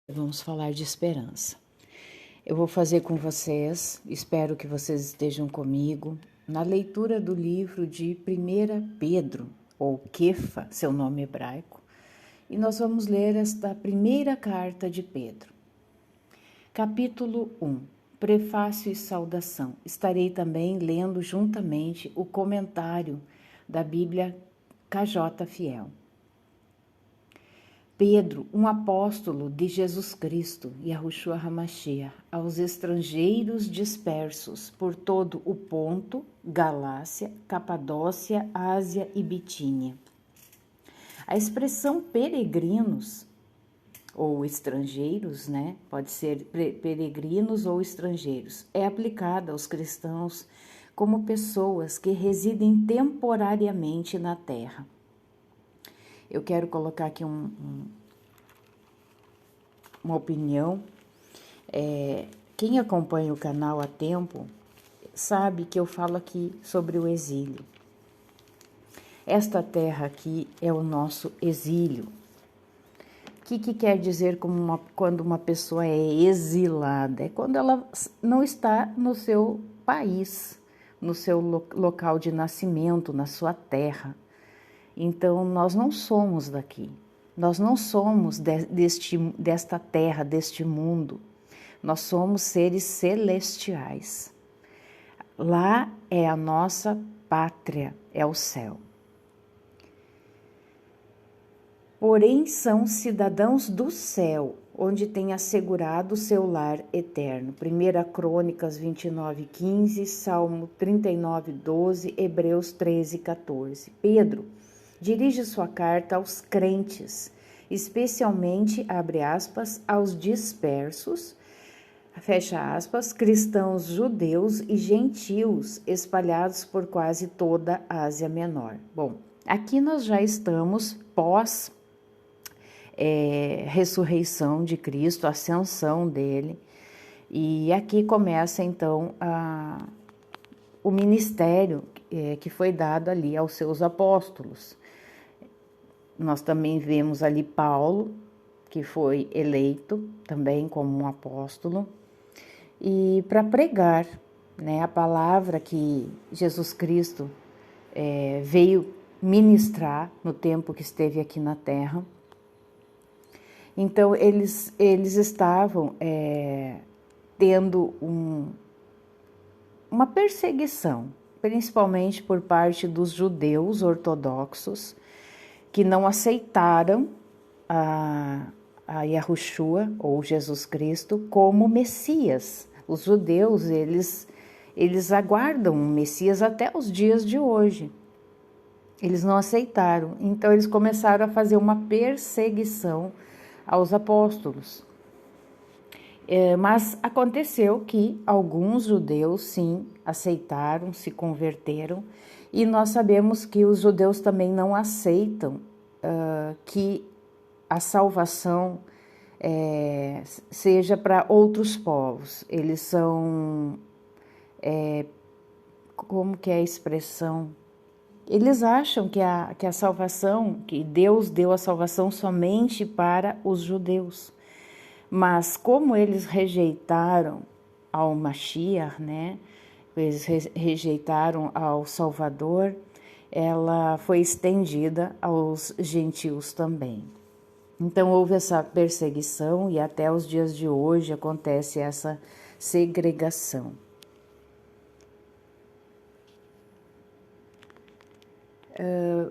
Vamos falar de esperança. Eu vou fazer com vocês, espero que vocês estejam comigo, na leitura do livro de 1 Pedro, ou Kefa, seu nome hebraico, e nós vamos ler esta primeira carta de Pedro. Capítulo 1, Prefácio e Saudação. Estarei também lendo juntamente o comentário da Bíblia KJ Fiel. Pedro, um apóstolo de Jesus Cristo, Yahushua HaMashiach, aos estrangeiros dispersos por todo o Ponto, Galácia, Capadócia, Ásia e Bitínia. A expressão peregrinos, ou estrangeiros, pode ser peregrinos ou estrangeiros, é aplicada aos cristãos como pessoas que residem temporariamente na terra. Eu quero colocar aqui uma opinião. Quem acompanha o canal há tempo sabe que eu falo aqui sobre o exílio. Esta terra aqui é o nosso exílio. O que quer dizer quando uma pessoa é exilada? É quando ela não está no seu país, no seu local de nascimento, na sua terra. Então, nós não somos daqui, nós não somos desta terra, deste mundo, nós somos seres celestiais. Lá é a nossa pátria, é o céu. Porém, são cidadãos do céu, onde têm assegurado o seu lar eterno. 1 Crônicas 29:15, Salmo 39:12, Hebreus 13:14. Pedro dirige sua carta aos crentes, especialmente, abre aspas, aos dispersos, fecha aspas, cristãos judeus e gentios espalhados por quase toda a Ásia Menor. Bom, aqui nós já estamos pós ressurreição de Cristo, ascensão dele, e aqui começa então o ministério que foi dado ali aos seus apóstolos. Nós também vemos ali Paulo, que foi eleito também como um apóstolo, e para pregar a palavra que Jesus Cristo veio ministrar no tempo que esteve aqui na terra. Então, eles estavam tendo uma perseguição, principalmente por parte dos judeus ortodoxos, que não aceitaram a Yahushua, ou Jesus Cristo, como Messias. Os judeus, eles aguardam o Messias até os dias de hoje. Eles não aceitaram, então eles começaram a fazer uma perseguição aos apóstolos. Mas aconteceu que alguns judeus, sim, aceitaram, se converteram, e nós sabemos que os judeus também não aceitam que a salvação seja para outros povos. Eles são, como que é a expressão? Eles acham que a salvação, que Deus deu a salvação somente para os judeus. Mas como eles rejeitaram ao Mashiach, eles rejeitaram ao Salvador, ela foi estendida aos gentios também. Então houve essa perseguição e até os dias de hoje acontece essa segregação.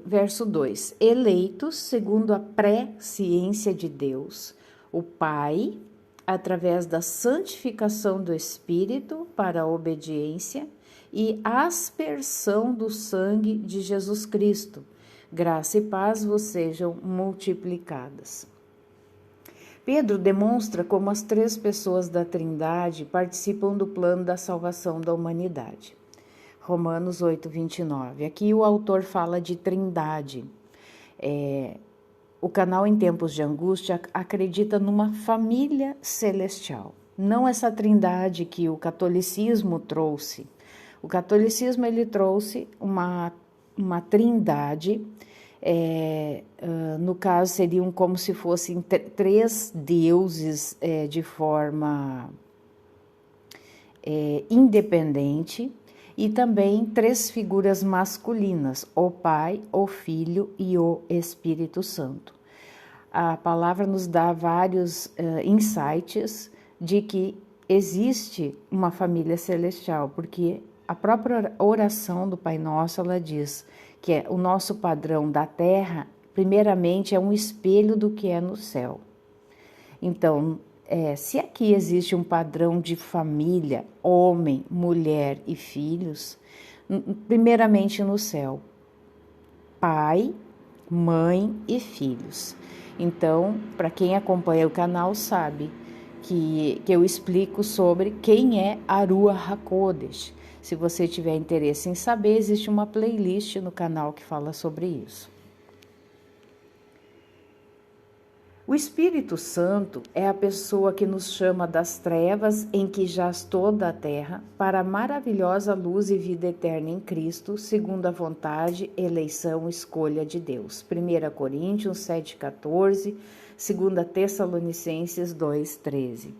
Verso 2, eleitos segundo a presciência de Deus, o Pai, através da santificação do Espírito para a obediência e aspersão do sangue de Jesus Cristo, graça e paz vos sejam multiplicadas. Pedro demonstra como as três pessoas da Trindade participam do plano da salvação da humanidade. Romanos 8:29. Aqui o autor fala de trindade. O canal Em Tempos de Angústia acredita numa família celestial. Não essa trindade que o catolicismo trouxe. O catolicismo ele trouxe uma trindade No caso, seriam como se fossem três deuses de forma independente, e também três figuras masculinas, o Pai, o Filho e o Espírito Santo. A palavra nos dá vários insights de que existe uma família celestial, porque a própria oração do Pai Nosso, ela diz que o nosso padrão da terra, primeiramente, é um espelho do que é no céu. Então, se aqui existe um padrão de família, homem, mulher e filhos, primeiramente no céu, pai, mãe e filhos. Então, para quem acompanha o canal sabe que eu explico sobre quem é Ruach HaKodesh. Se você tiver interesse em saber, existe uma playlist no canal que fala sobre isso. O Espírito Santo é a pessoa que nos chama das trevas em que jaz toda a terra para a maravilhosa luz e vida eterna em Cristo, segundo a vontade, eleição e escolha de Deus. 1 Coríntios 7,14, 2 Tessalonicenses 2,13.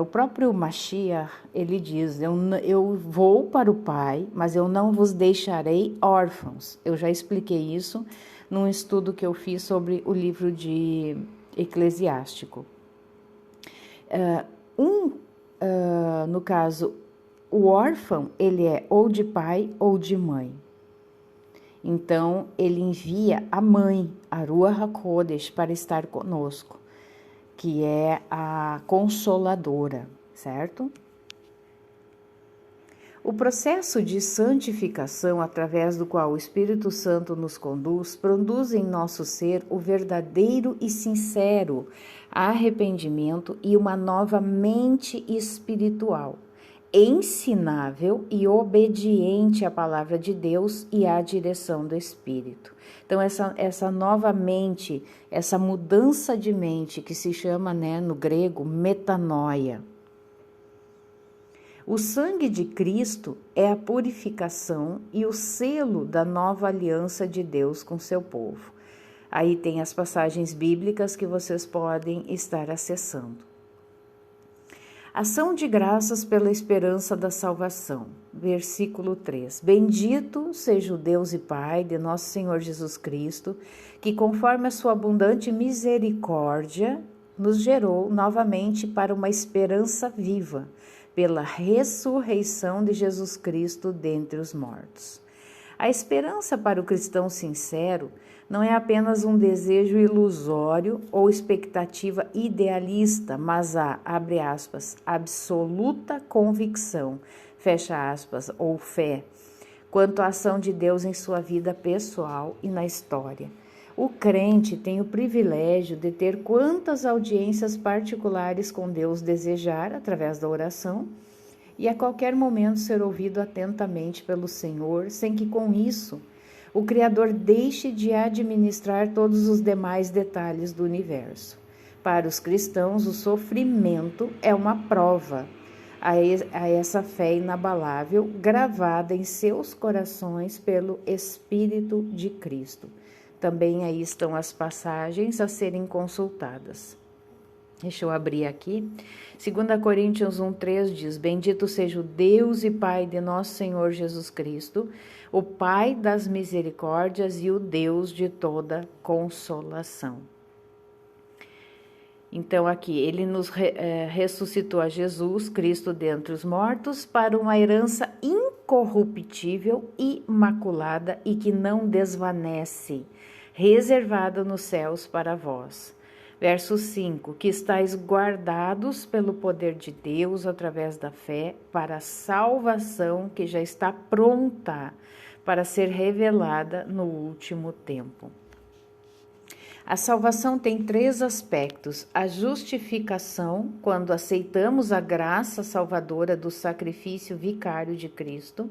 O próprio Mashiach, ele diz, eu vou para o Pai, mas eu não vos deixarei órfãos. Eu já expliquei isso num estudo que eu fiz sobre o livro de Eclesiástico. No caso, o órfão, ele é ou de pai ou de mãe. Então, ele envia a mãe, a Ruach HaKodesh, para estar conosco, que é a consoladora, certo? O processo de santificação através do qual o Espírito Santo nos conduz, produz em nosso ser o verdadeiro e sincero arrependimento e uma nova mente espiritual, ensinável e obediente à palavra de Deus e à direção do Espírito. Então, essa nova mente, essa mudança de mente que se chama, no grego, metanoia. O sangue de Cristo é a purificação e o selo da nova aliança de Deus com seu povo. Aí tem as passagens bíblicas que vocês podem estar acessando. Ação de graças pela esperança da salvação. Versículo 3. Bendito seja o Deus e Pai de nosso Senhor Jesus Cristo, que conforme a sua abundante misericórdia, nos gerou novamente para uma esperança viva, pela ressurreição de Jesus Cristo dentre os mortos. A esperança para o cristão sincero não é apenas um desejo ilusório ou expectativa idealista, mas há, abre aspas, absoluta convicção, fecha aspas, ou fé, quanto à ação de Deus em sua vida pessoal e na história. O crente tem o privilégio de ter quantas audiências particulares com Deus desejar através da oração e a qualquer momento ser ouvido atentamente pelo Senhor, sem que com isso o Criador deixe de administrar todos os demais detalhes do universo. Para os cristãos, o sofrimento é uma prova a essa fé inabalável gravada em seus corações pelo Espírito de Cristo. Também aí estão as passagens a serem consultadas. Deixa eu abrir aqui. 2 Coríntios 1,3 diz: Bendito seja o Deus e Pai de nosso Senhor Jesus Cristo, o Pai das misericórdias e o Deus de toda consolação. Então aqui, ele nos ressuscitou a Jesus Cristo dentre os mortos para uma herança incorruptível, imaculada e que não desvanece, reservada nos céus para vós. Verso 5, que estáis guardados pelo poder de Deus através da fé para a salvação que já está pronta para ser revelada no último tempo. A salvação tem 3 aspectos: a justificação, quando aceitamos a graça salvadora do sacrifício vicário de Cristo,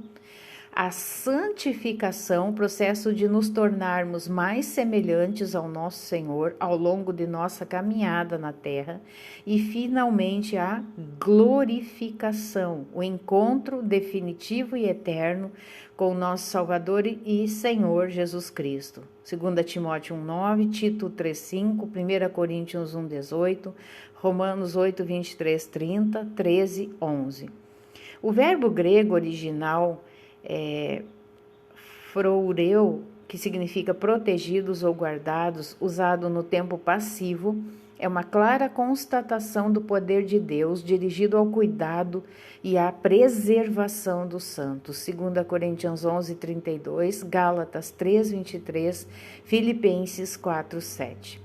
a santificação, o processo de nos tornarmos mais semelhantes ao nosso Senhor ao longo de nossa caminhada na terra, e finalmente a glorificação, o encontro definitivo e eterno com o nosso Salvador e Senhor Jesus Cristo. 2 Timóteo 1,9, Tito 3,5, 1 Coríntios 1,18, Romanos 8, 23, 30, 13, 11. O verbo grego original froureu, que significa protegidos ou guardados, usado no tempo passivo, é uma clara constatação do poder de Deus dirigido ao cuidado e à preservação dos santos. 2 Coríntios 11, 32, Gálatas 3, 23, Filipenses 4, 7.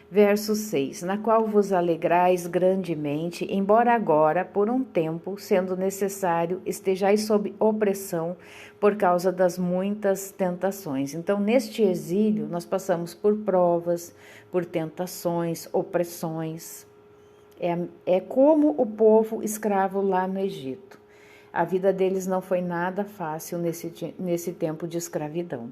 Verso 6, na qual vos alegrais grandemente, embora agora, por um tempo, sendo necessário, estejais sob opressão por causa das muitas tentações. Então, neste exílio, nós passamos por provas, por tentações, opressões. É como o povo escravo lá no Egito. A vida deles não foi nada fácil nesse tempo de escravidão.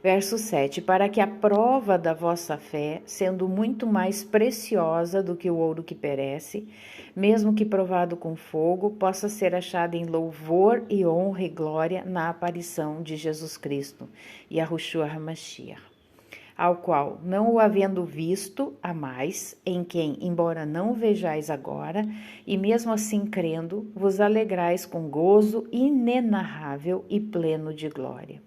Verso 7, para que a prova da vossa fé, sendo muito mais preciosa do que o ouro que perece, mesmo que provado com fogo, possa ser achada em louvor e honra e glória na aparição de Jesus Cristo, Yahushua HaMashiach, ao qual, não o havendo visto, amais, em quem, embora não o vejais agora, e mesmo assim crendo, vos alegrais com gozo inenarrável e pleno de glória.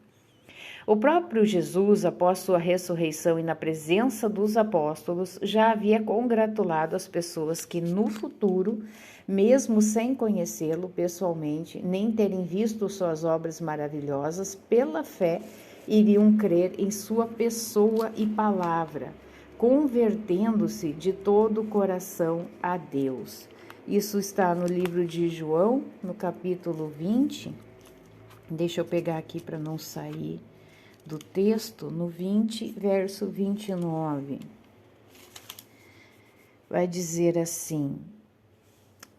O próprio Jesus, após sua ressurreição e na presença dos apóstolos, já havia congratulado as pessoas que no futuro, mesmo sem conhecê-lo pessoalmente, nem terem visto suas obras maravilhosas, pela fé iriam crer em sua pessoa e palavra, convertendo-se de todo o coração a Deus. Isso está no livro de João, no capítulo 20. Deixa eu pegar aqui para não sair do texto, no 20, verso 29. Vai dizer assim,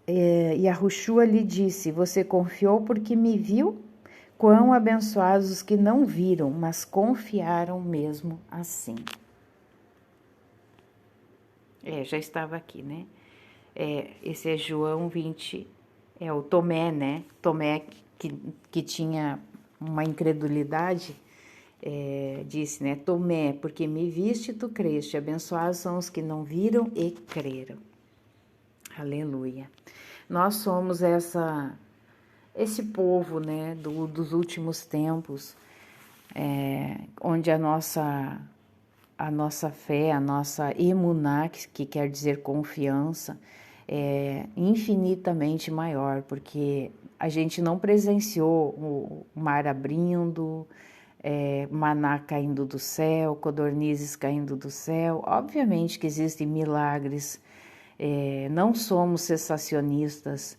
Yahushua lhe disse, você confiou porque me viu? Quão abençoados os que não viram, mas confiaram mesmo assim. Já estava aqui, né? Esse é João 20, é o Tomé, né? Tomé que tinha uma incredulidade, disse, né? Tomé, porque me viste, tu creste. Abençoados são os que não viram e creram. Aleluia. Nós somos esse povo, né? Dos últimos tempos, onde a nossa fé, a nossa emuná, que quer dizer confiança, é infinitamente maior, porque a gente não presenciou o mar abrindo, maná caindo do céu, codornizes caindo do céu. Obviamente que existem milagres, não somos cessacionistas.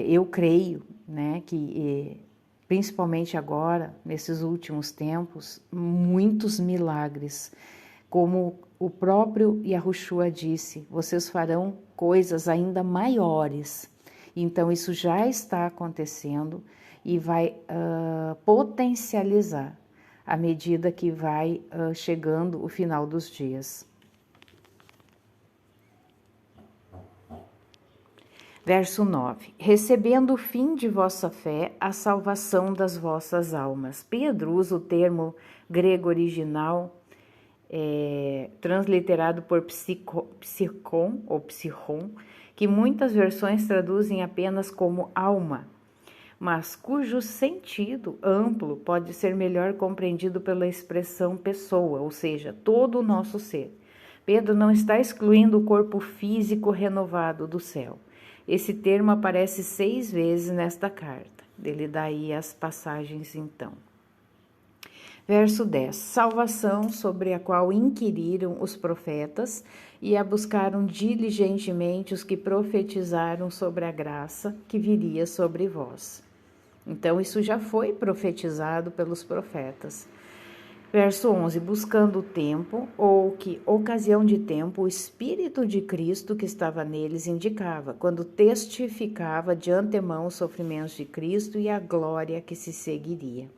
Eu creio, né, que principalmente agora, nesses últimos tempos, muitos milagres, como o próprio Yahushua disse, vocês farão coisas ainda maiores. Então, isso já está acontecendo e vai potencializar à medida que vai chegando o final dos dias. Verso 9. Recebendo o fim de vossa fé, a salvação das vossas almas. Pedro usa o termo grego original, transliterado por psichon ou psichon, que muitas versões traduzem apenas como alma, mas cujo sentido amplo pode ser melhor compreendido pela expressão pessoa, ou seja, todo o nosso ser. Pedro não está excluindo o corpo físico renovado do céu. Esse termo aparece 6 vezes nesta carta. Ele dá aí as passagens então. Verso 10. Salvação sobre a qual inquiriram os profetas e a buscaram diligentemente os que profetizaram sobre a graça que viria sobre vós. Então, isso já foi profetizado pelos profetas. Verso 11: buscando o tempo, ou que ocasião de tempo o Espírito de Cristo que estava neles indicava, quando testificava de antemão os sofrimentos de Cristo e a glória que se seguiria.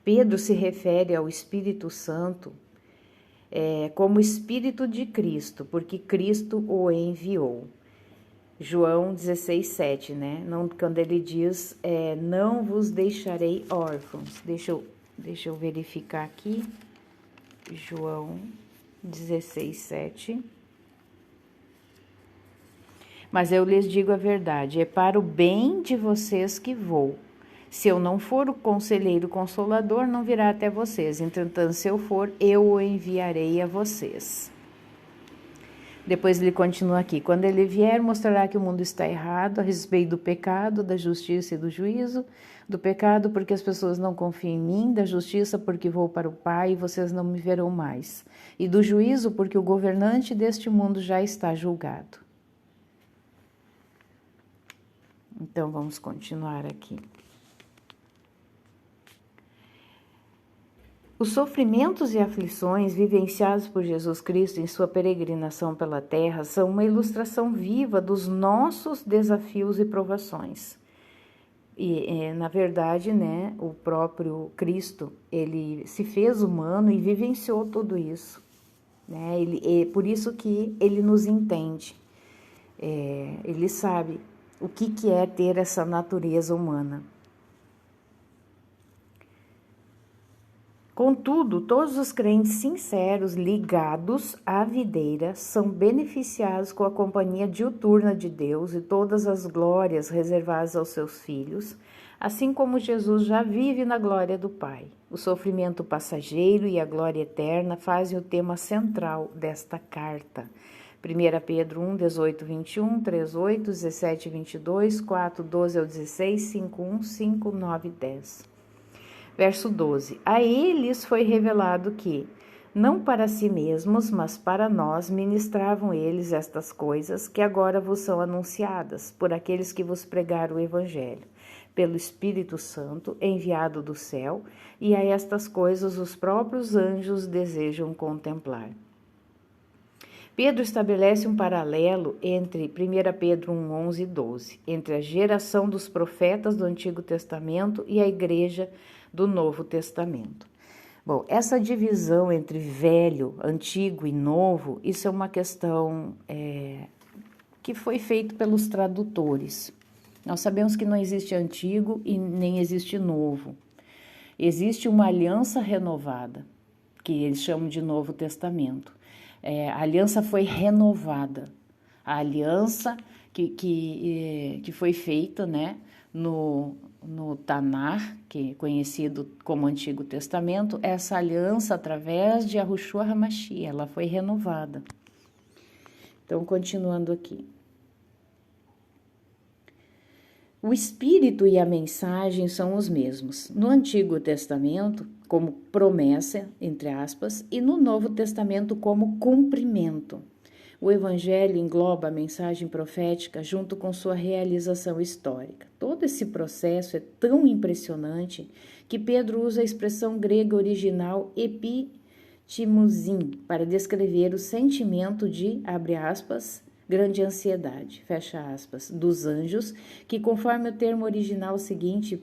Pedro se refere ao Espírito Santo como Espírito de Cristo, porque Cristo o enviou. João 16:7, né? Não, quando ele diz, não vos deixarei órfãos. Deixa eu verificar aqui. João 16:7. Mas eu lhes digo a verdade, é para o bem de vocês que vou. Se eu não for o conselheiro consolador, não virá até vocês. Entretanto, se eu for, eu o enviarei a vocês. Depois ele continua aqui. Quando ele vier, mostrará que o mundo está errado a respeito do pecado, da justiça e do juízo. Do pecado, porque as pessoas não confiam em mim. Da justiça, porque vou para o Pai e vocês não me verão mais. E do juízo, porque o governante deste mundo já está julgado. Então, vamos continuar aqui. Os sofrimentos e aflições vivenciados por Jesus Cristo em sua peregrinação pela terra são uma ilustração viva dos nossos desafios e provações. E, na verdade, né, o próprio Cristo, ele se fez humano e vivenciou tudo isso. Né? Por isso que ele nos entende. Ele sabe o que é ter essa natureza humana. Contudo, todos os crentes sinceros ligados à videira são beneficiados com a companhia diuturna de Deus e todas as glórias reservadas aos seus filhos, assim como Jesus já vive na glória do Pai. O sofrimento passageiro e a glória eterna fazem o tema central desta carta. 1 Pedro 1, 18, 21, 3, 8, 17, 22, 4, 12 ao 16, 5, 1, 5, 9 e 10. Verso 12: a eles foi revelado que, não para si mesmos, mas para nós, ministravam eles estas coisas que agora vos são anunciadas, por aqueles que vos pregaram o Evangelho, pelo Espírito Santo, enviado do céu, e a estas coisas os próprios anjos desejam contemplar. Pedro estabelece um paralelo entre 1 Pedro 1, 11 e 12, entre a geração dos profetas do Antigo Testamento e a igreja do Novo Testamento. Bom, essa divisão entre velho, antigo e novo, isso é uma questão que foi feita pelos tradutores. Nós sabemos que não existe antigo e nem existe novo. Existe uma aliança renovada, que eles chamam de Novo Testamento. A aliança foi renovada. A aliança que foi feita, né, no Tanar, que é conhecido como Antigo Testamento, essa aliança através de Yahushua HaMashiach, ela foi renovada. Então, continuando aqui. O espírito e a mensagem são os mesmos. No Antigo Testamento, como promessa, entre aspas, e no Novo Testamento como cumprimento. O Evangelho engloba a mensagem profética junto com sua realização histórica. Todo esse processo é tão impressionante que Pedro usa a expressão grega original epitimusin para descrever o sentimento de, abre aspas, grande ansiedade, fecha aspas, dos anjos, que conforme o termo original seguinte,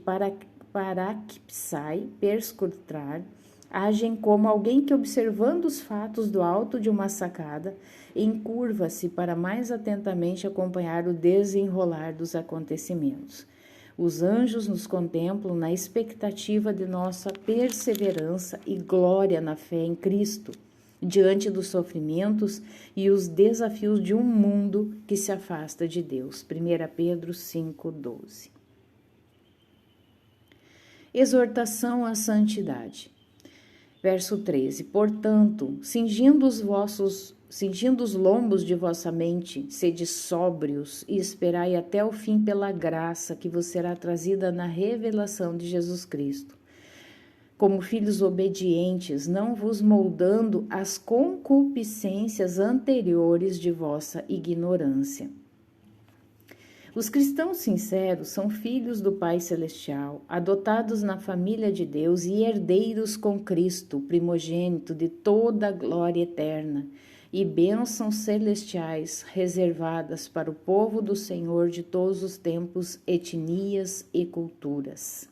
parakpsai, perscrutar, agem como alguém que, observando os fatos do alto de uma sacada, encurva-se para mais atentamente acompanhar o desenrolar dos acontecimentos. Os anjos nos contemplam na expectativa de nossa perseverança e glória na fé em Cristo, diante dos sofrimentos e os desafios de um mundo que se afasta de Deus. 1 Pedro 5,12. Exortação à santidade. Verso 13. Portanto, cingindo os lombos de vossa mente, sede sóbrios e esperai até o fim pela graça que vos será trazida na revelação de Jesus Cristo. Como filhos obedientes, não vos moldando as concupiscências anteriores de vossa ignorância. Os cristãos sinceros são filhos do Pai Celestial, adotados na família de Deus e herdeiros com Cristo, primogênito de toda a glória eterna, e bênçãos celestiais reservadas para o povo do Senhor de todos os tempos, etnias e culturas.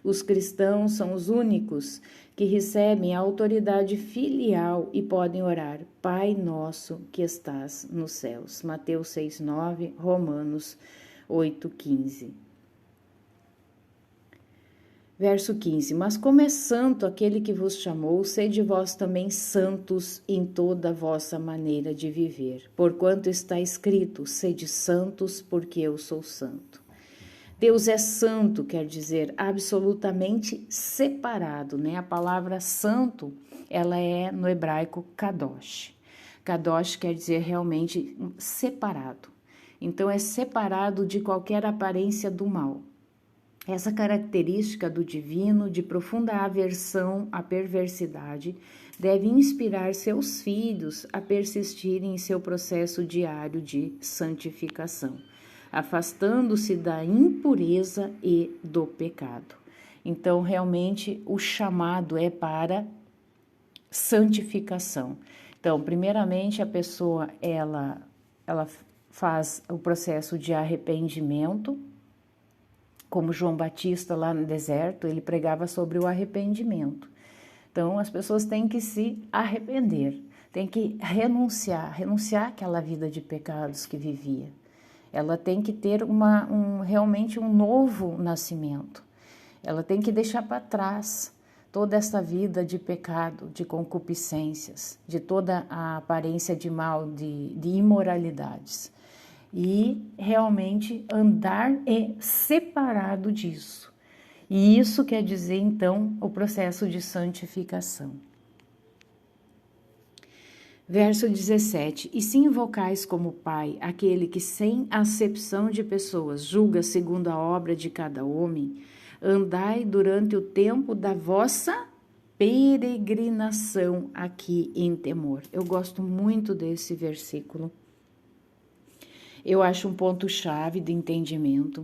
Os cristãos são os únicos que recebem a autoridade filial e podem orar: Pai nosso que estás nos céus. Mateus 6:9, Romanos 8:15. Verso 15: Mas como é santo aquele que vos chamou, sede vós também santos em toda a vossa maneira de viver. Porquanto está escrito: sede santos, porque eu sou santo. Deus é santo, quer dizer absolutamente separado, né? A palavra santo, ela é no hebraico kadosh. Kadosh quer dizer realmente separado. Então é separado de qualquer aparência do mal. Essa característica do divino, de profunda aversão à perversidade, deve inspirar seus filhos a persistirem em seu processo diário de santificação, afastando-se da impureza e do pecado. Então, realmente, o chamado é para santificação. Então, primeiramente, a pessoa, ela faz o processo de arrependimento, como João Batista lá no deserto, ele pregava sobre o arrependimento. Então, as pessoas têm que se arrepender, têm que renunciar àquela vida de pecados que vivia. Ela tem que ter realmente um novo nascimento. Ela tem que deixar para trás toda essa vida de pecado, de concupiscências, de toda a aparência de mal, de imoralidades. E realmente andar separado disso. E isso quer dizer, então, o processo de santificação. Verso 17: E se invocais como Pai aquele que sem acepção de pessoas julga segundo a obra de cada homem, andai durante o tempo da vossa peregrinação aqui em temor. Eu gosto muito desse versículo. Eu acho um ponto-chave de entendimento.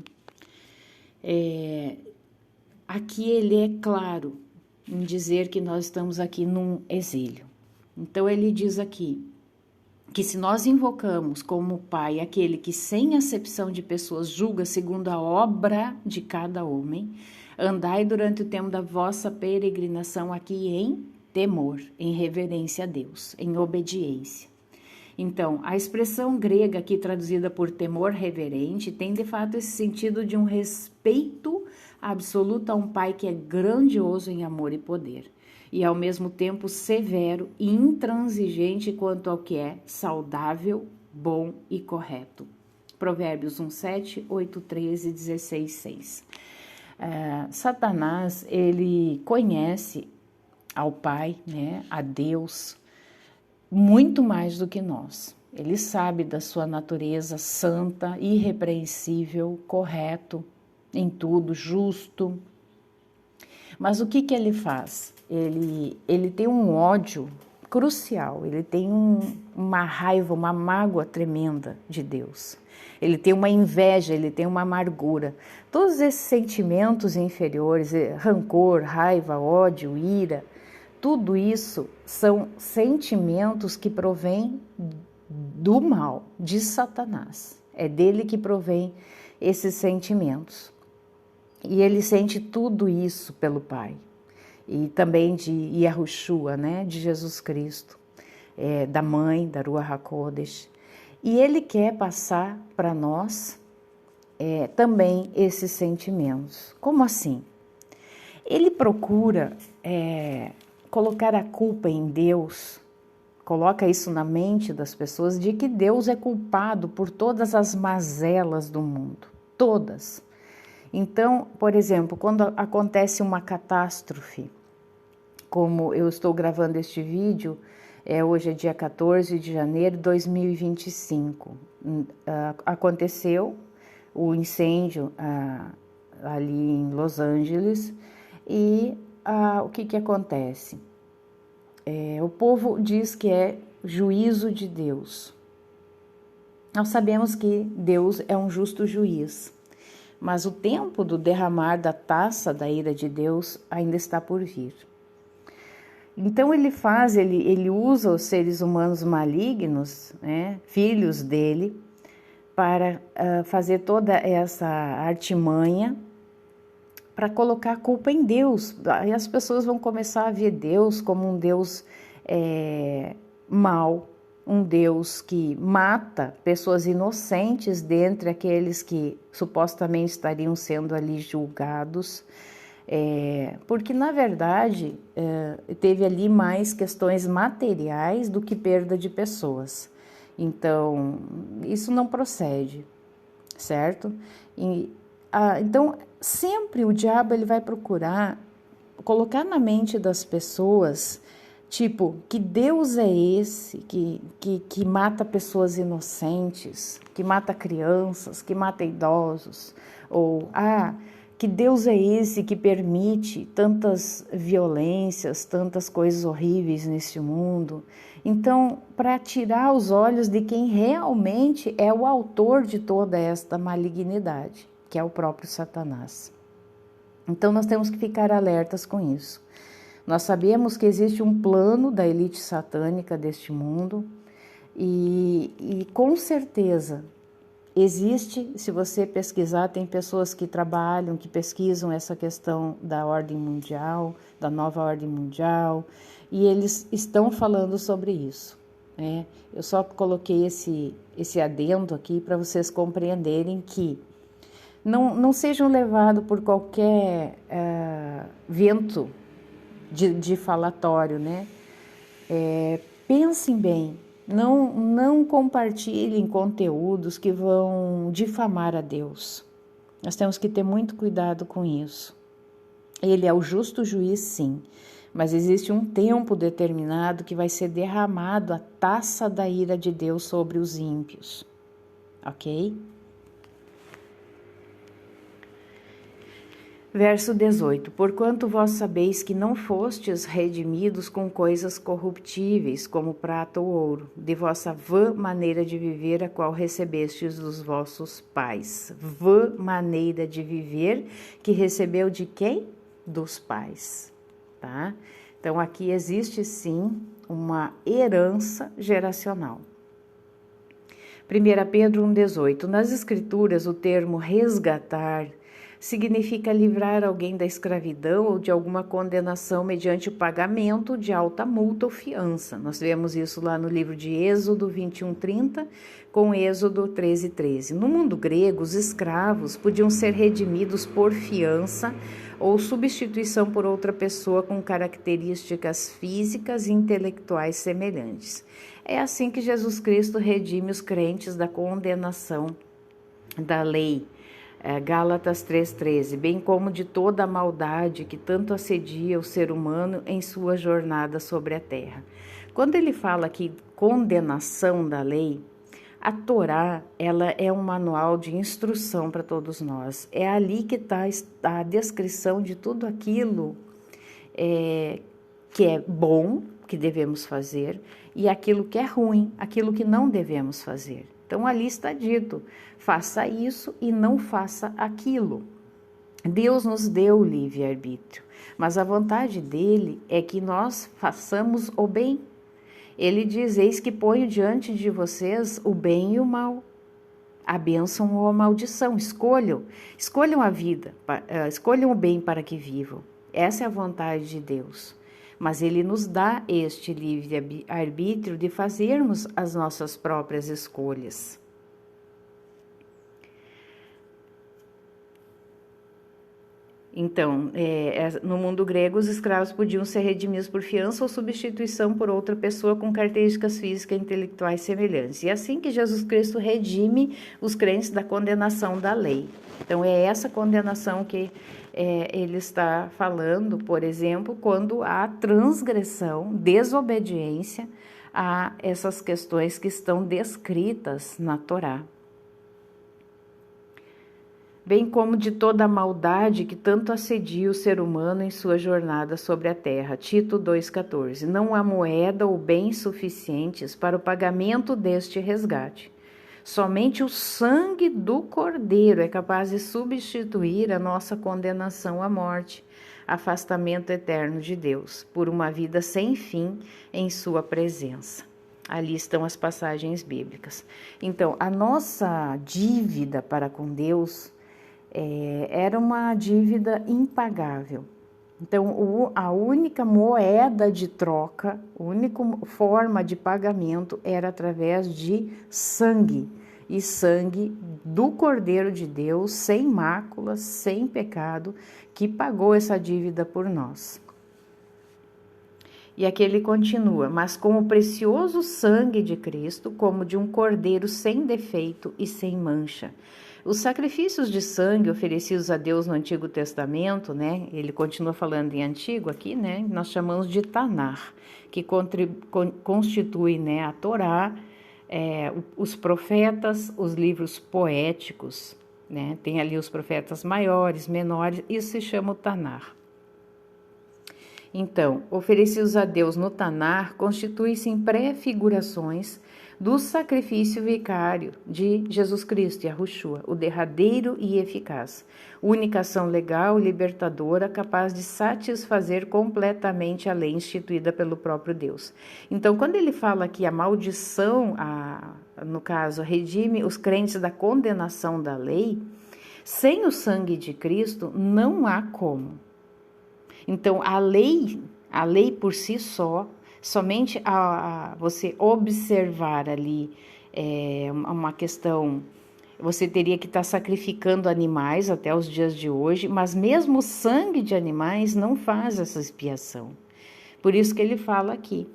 Aqui ele é claro em dizer que nós estamos aqui num exílio. Então, ele diz aqui que se nós invocamos como Pai aquele que sem acepção de pessoas julga segundo a obra de cada homem, andai durante o tempo da vossa peregrinação aqui em temor, em reverência a Deus, em obediência. Então, a expressão grega aqui traduzida por temor reverente tem de fato esse sentido de um respeito absoluto a um Pai que é grandioso em amor e poder, e ao mesmo tempo severo e intransigente quanto ao que é saudável, bom e correto. Provérbios 1:7, 8:13, 16:6. Satanás, ele conhece ao Pai, né, a Deus, muito mais do que nós. Ele sabe da sua natureza santa, irrepreensível, correto em tudo, justo. Mas o que ele faz? Ele tem um ódio crucial, ele tem uma raiva, uma mágoa tremenda de Deus. Ele tem uma inveja, ele tem uma amargura. Todos esses sentimentos inferiores, rancor, raiva, ódio, ira, tudo isso são sentimentos que provêm do mal, de Satanás. É dele que provém esses sentimentos. E ele sente tudo isso pelo Pai. E também de Yahushua, né, de Jesus Cristo, da Mãe, da Ruach HaKodesh. E ele quer passar para nós também esses sentimentos. Como assim? Ele procura colocar a culpa em Deus, coloca isso na mente das pessoas, de que Deus é culpado por todas as mazelas do mundo, todas. Então, por exemplo, quando acontece uma catástrofe, como eu estou gravando este vídeo, hoje é dia 14 de janeiro de 2025, aconteceu o incêndio ali em Los Angeles e o que acontece? O povo diz que é juízo de Deus. Nós sabemos que Deus é um justo juiz, mas o tempo do derramar da taça da ira de Deus ainda está por vir. Então ele usa os seres humanos malignos, né, filhos dele, para fazer toda essa artimanha para colocar a culpa em Deus. Aí as pessoas vão começar a ver Deus como um Deus mau, um Deus que mata pessoas inocentes dentre aqueles que supostamente estariam sendo ali julgados. Porque, na verdade, teve ali mais questões materiais do que perda de pessoas. Então, isso não procede, certo? Então, sempre o diabo ele vai procurar colocar na mente das pessoas, tipo, que Deus é esse que mata pessoas inocentes, que mata crianças, que mata idosos, ou, que Deus é esse que permite tantas violências, tantas coisas horríveis neste mundo. Então, para tirar os olhos de quem realmente é o autor de toda esta malignidade, que é o próprio Satanás. Então, nós temos que ficar alertas com isso. Nós sabemos que existe um plano da elite satânica deste mundo e com certeza existe, se você pesquisar, tem pessoas que trabalham, que pesquisam essa questão da ordem mundial, da nova ordem mundial, e eles estão falando sobre isso, né? Eu só coloquei esse adendo aqui para vocês compreenderem que não sejam levados por qualquer vento de falatório, né? Pensem bem. Não compartilhem conteúdos que vão difamar a Deus. Nós temos que ter muito cuidado com isso. Ele é o justo juiz, sim, mas existe um tempo determinado que vai ser derramado a taça da ira de Deus sobre os ímpios. Ok? Verso 18. Porquanto vós sabeis que não fostes redimidos com coisas corruptíveis, como prata ou ouro, de vossa vã maneira de viver, a qual recebestes dos vossos pais. Vã maneira de viver que recebeu de quem? Dos pais, tá? Então, aqui existe sim uma herança geracional. 1 Pedro 1,18. Nas Escrituras, o termo resgatar significa livrar alguém da escravidão ou de alguma condenação mediante o pagamento de alta multa ou fiança. Nós vemos isso lá no livro de Êxodo 21:30 com Êxodo 13:13. No mundo grego, os escravos podiam ser redimidos por fiança ou substituição por outra pessoa com características físicas e intelectuais semelhantes. É assim que Jesus Cristo redime os crentes da condenação da lei. Gálatas 3,13, bem como de toda a maldade que tanto assedia o ser humano em sua jornada sobre a terra. Quando ele fala aqui condenação da lei, a Torá, ela é um manual de instrução para todos nós. É ali que está a descrição de tudo aquilo que é bom, que devemos fazer, e aquilo que é ruim, aquilo que não devemos fazer. Então, ali está dito, faça isso e não faça aquilo. Deus nos deu o livre-arbítrio, mas a vontade dele é que nós façamos o bem. Ele diz, eis que ponho diante de vocês o bem e o mal, a bênção ou a maldição. Escolham a vida, escolham o bem para que vivam. Essa é a vontade de Deus. Mas ele nos dá este livre-arbítrio de fazermos as nossas próprias escolhas. Então, no mundo grego, os escravos podiam ser redimidos por fiança ou substituição por outra pessoa com características físicas e intelectuais semelhantes. E é assim que Jesus Cristo redime os crentes da condenação da lei. Então, é essa condenação que ele está falando, por exemplo, quando há transgressão, desobediência a essas questões que estão descritas na Torá. Bem como de toda a maldade que tanto assedia o ser humano em sua jornada sobre a terra. Tito 2,14. Não há moeda ou bens suficientes para o pagamento deste resgate. Somente o sangue do Cordeiro é capaz de substituir a nossa condenação à morte, afastamento eterno de Deus, por uma vida sem fim em sua presença. Ali estão as passagens bíblicas. Então, a nossa dívida para com Deus era uma dívida impagável. Então, a única moeda de troca, a única forma de pagamento era através de sangue. E sangue do Cordeiro de Deus, sem máculas, sem pecado, que pagou essa dívida por nós. E aqui ele continua: mas com o precioso sangue de Cristo, como de um cordeiro sem defeito e sem mancha. Os sacrifícios de sangue oferecidos a Deus no Antigo Testamento, né? Ele continua falando em Antigo aqui, né? Nós chamamos de Tanar, que constitui, né, a Torá, os profetas, os livros poéticos, né? Tem ali os profetas maiores, menores, isso se chama o Tanar. Então, oferecidos a Deus no Tanar, constituem-se em prefigurações do sacrifício vicário de Jesus Cristo, Yahushua, o derradeiro e eficaz, única ação legal e libertadora capaz de satisfazer completamente a lei instituída pelo próprio Deus. Então, quando ele fala que a maldição, no caso, redime os crentes da condenação da lei, sem o sangue de Cristo não há como. Então, a lei por si só, somente a você observar ali uma questão, você teria que estar sacrificando animais até os dias de hoje, mas mesmo o sangue de animais não faz essa expiação. Por isso que ele fala aqui,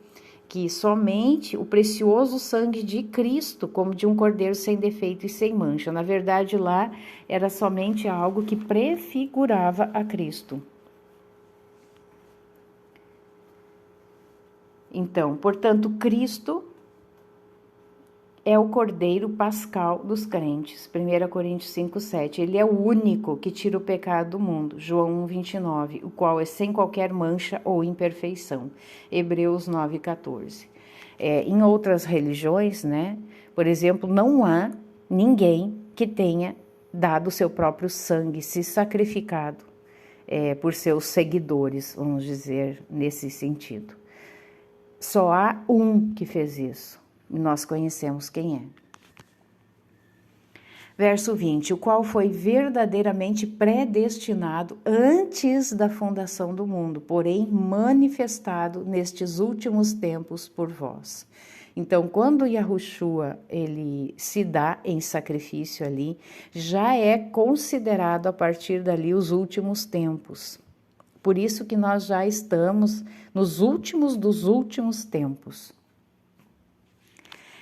que somente o precioso sangue de Cristo, como de um cordeiro sem defeito e sem mancha. Na verdade, lá era somente algo que prefigurava a Cristo. Então, portanto, Cristo é o Cordeiro Pascal dos crentes, 1 Coríntios 5,7. Ele é o único que tira o pecado do mundo, João 1,29, o qual é sem qualquer mancha ou imperfeição, Hebreus 9,14. Em outras religiões, né, por exemplo, não há ninguém que tenha dado o seu próprio sangue, se sacrificado por seus seguidores, vamos dizer, nesse sentido. Só há um que fez isso, e nós conhecemos quem é. Verso 20, o qual foi verdadeiramente predestinado antes da fundação do mundo, porém manifestado nestes últimos tempos por vós. Então, quando Yahushua, ele se dá em sacrifício ali, já é considerado a partir dali os últimos tempos. Por isso que nós já estamos nos últimos dos últimos tempos.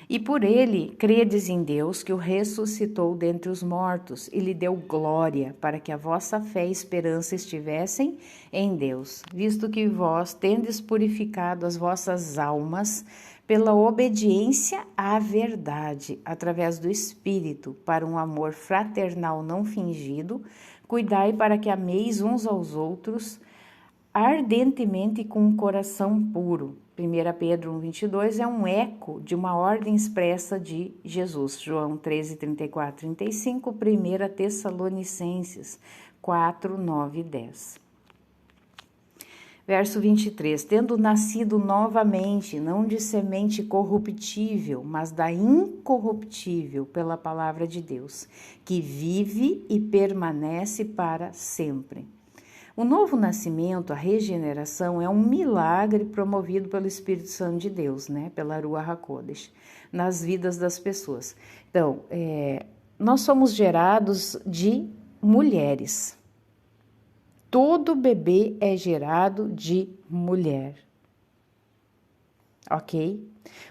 E por ele, credes em Deus, que o ressuscitou dentre os mortos e lhe deu glória, para que a vossa fé e esperança estivessem em Deus, visto que vós tendes purificado as vossas almas pela obediência à verdade, através do Espírito, para um amor fraternal não fingido, cuidai para que ameis uns aos outros ardentemente com um coração puro. 1 Pedro 1,22 é um eco de uma ordem expressa de Jesus. João 13, 34, 35, 1 Tessalonicenses 4, 9 e 10. Verso 23, tendo nascido novamente, não de semente corruptível, mas da incorruptível pela palavra de Deus, que vive e permanece para sempre. O novo nascimento, a regeneração, é um milagre promovido pelo Espírito Santo de Deus, né? Pela Ruach HaKodesh, nas vidas das pessoas. Então, nós somos gerados de mulheres. Todo bebê é gerado de mulher. Ok?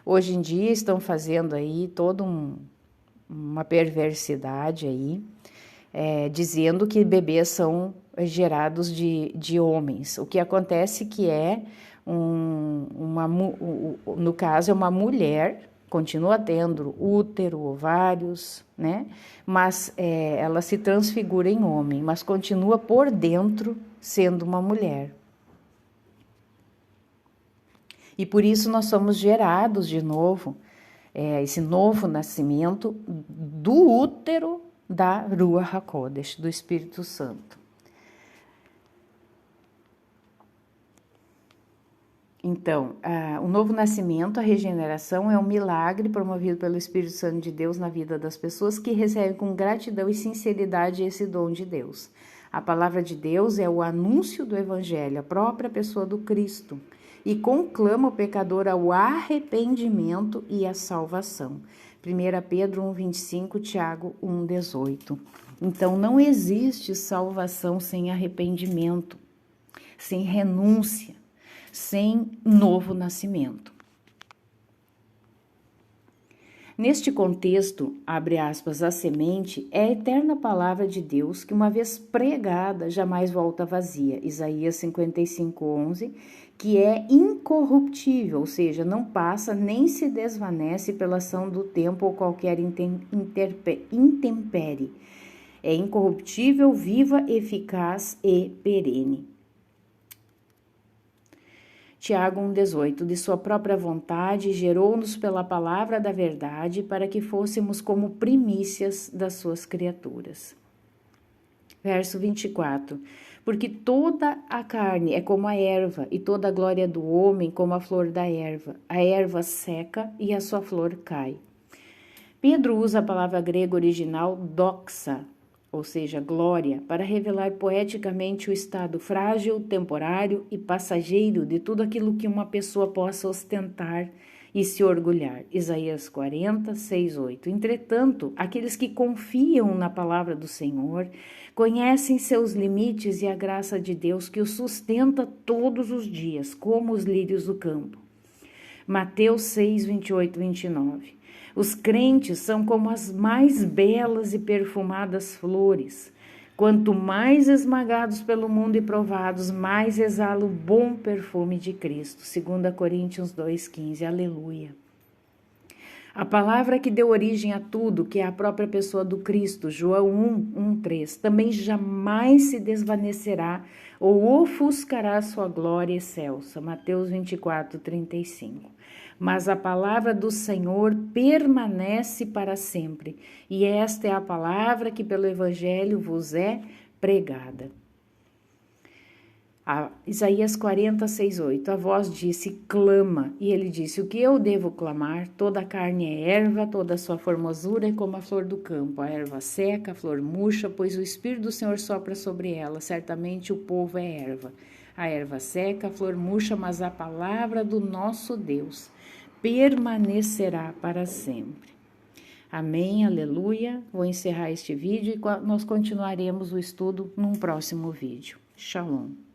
Hoje em dia estão fazendo aí toda uma perversidade aí, dizendo que bebês são gerados de homens. O que acontece que no caso é uma mulher, continua tendo útero, ovários, né? Mas ela se transfigura em homem, mas continua por dentro sendo uma mulher. E por isso nós somos gerados de novo esse novo nascimento do útero da Ruach HaKodesh, do Espírito Santo. Então, o novo nascimento, a regeneração, é um milagre promovido pelo Espírito Santo de Deus na vida das pessoas que recebem com gratidão e sinceridade esse dom de Deus. A palavra de Deus é o anúncio do Evangelho, a própria pessoa do Cristo, e conclama o pecador ao arrependimento e à salvação. 1 Pedro 1,25, Tiago 1,18. Então, não existe salvação sem arrependimento, sem renúncia, sem novo nascimento. Neste contexto, abre aspas, a semente é a eterna palavra de Deus que, uma vez pregada, jamais volta vazia. Isaías 55:11, que é incorruptível, ou seja, não passa nem se desvanece pela ação do tempo ou qualquer intempérie. É incorruptível, viva, eficaz e perene. Tiago 1,18, de sua própria vontade, gerou-nos pela palavra da verdade para que fôssemos como primícias das suas criaturas. Verso 24, porque toda a carne é como a erva, e toda a glória do homem como a flor da erva. A erva seca e a sua flor cai. Pedro usa a palavra grega original doxa, ou seja, glória, para revelar poeticamente o estado frágil, temporário e passageiro de tudo aquilo que uma pessoa possa ostentar e se orgulhar. Isaías 40, 6, 8. Entretanto, aqueles que confiam na palavra do Senhor conhecem seus limites e a graça de Deus que os sustenta todos os dias, como os lírios do campo. Mateus 6, 28, 29. Os crentes são como as mais belas e perfumadas flores. Quanto mais esmagados pelo mundo e provados, mais exala o bom perfume de Cristo. 2 Coríntios 2,15. Aleluia. A palavra que deu origem a tudo, que é a própria pessoa do Cristo, João 1:3, também jamais se desvanecerá ou ofuscará sua glória excelsa. Mateus 24:35. Mas a palavra do Senhor permanece para sempre, e esta é a palavra que pelo Evangelho vos é pregada. Isaías 40, 6, 8. A voz disse, clama, e ele disse, o que eu devo clamar? Toda a carne é erva, toda a sua formosura é como a flor do campo, a erva seca, a flor murcha, pois o Espírito do Senhor sopra sobre ela, certamente o povo é erva. A erva seca, a flor murcha, mas a palavra do nosso Deus permanecerá para sempre. Amém, aleluia. Vou encerrar este vídeo e nós continuaremos o estudo num próximo vídeo. Shalom.